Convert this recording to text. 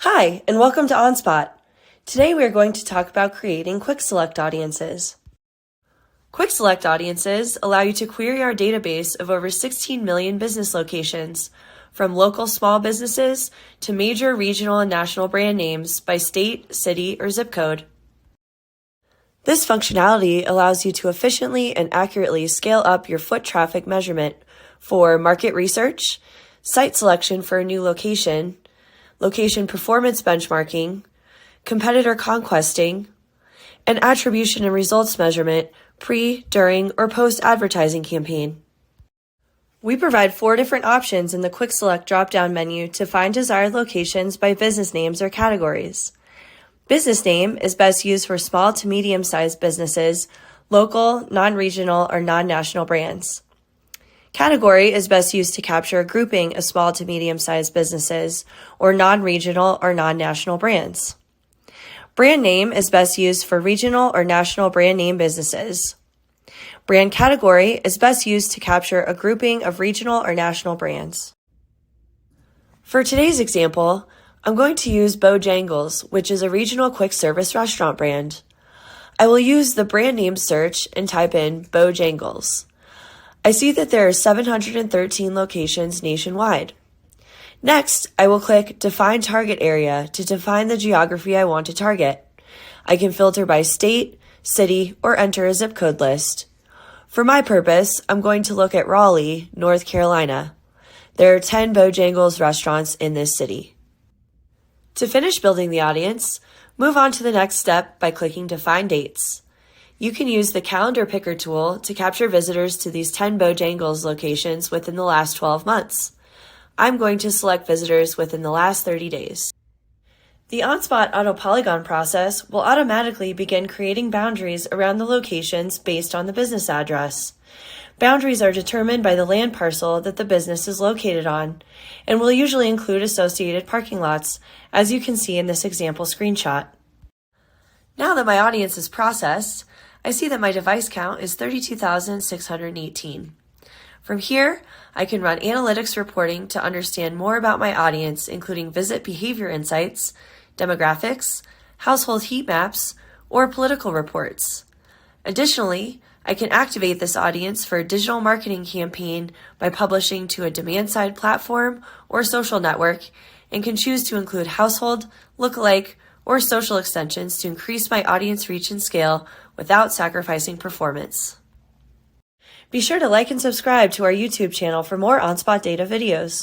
Hi, and welcome to OnSpot. Today we are going to talk about creating Quick Select audiences. Quick Select audiences allow you to query our database of over 16 million business locations, from local small businesses to major regional and national brand names by state, city, or zip code. This functionality allows you to efficiently and accurately scale up your foot traffic measurement for market research, site selection for a new location, location performance benchmarking, competitor conquesting, and attribution and results measurement pre, during, or post-advertising campaign. We provide 4 different options in the Quick Select drop-down menu to find desired locations by business names or categories. Business name is best used for small to medium-sized businesses, local, non-regional, or non-national brands. Category is best used to capture a grouping of small to medium-sized businesses or non-regional or non-national brands. Brand name is best used for regional or national brand name businesses. Brand category is best used to capture a grouping of regional or national brands. For today's example, I'm going to use Bojangles, which is a regional quick service restaurant brand. I will use the brand name search and type in Bojangles. I see that there are 713 locations nationwide. Next, I will click Define Target Area to define the geography I want to target. I can filter by state, city, or enter a zip code list. For my purpose, I'm going to look at Raleigh, North Carolina. There are 10 Bojangles restaurants in this city. To finish building the audience, move on to the next step by clicking Define Dates. You can use the Calendar Picker tool to capture visitors to these 10 Bojangles locations within the last 12 months. I'm going to select visitors within the last 30 days. The OnSpot Auto Polygon process will automatically begin creating boundaries around the locations based on the business address. Boundaries are determined by the land parcel that the business is located on, and will usually include associated parking lots, as you can see in this example screenshot. Now that my audience is processed, I see that my device count is 32,618. From here, I can run analytics reporting to understand more about my audience, including visit behavior insights, demographics, household heat maps, or political reports. Additionally, I can activate this audience for a digital marketing campaign by publishing to a demand-side platform or social network, and can choose to include household, lookalike, or social extensions to increase my audience reach and scale without sacrificing performance. Be sure to like and subscribe to our YouTube channel for more OnSpot data videos.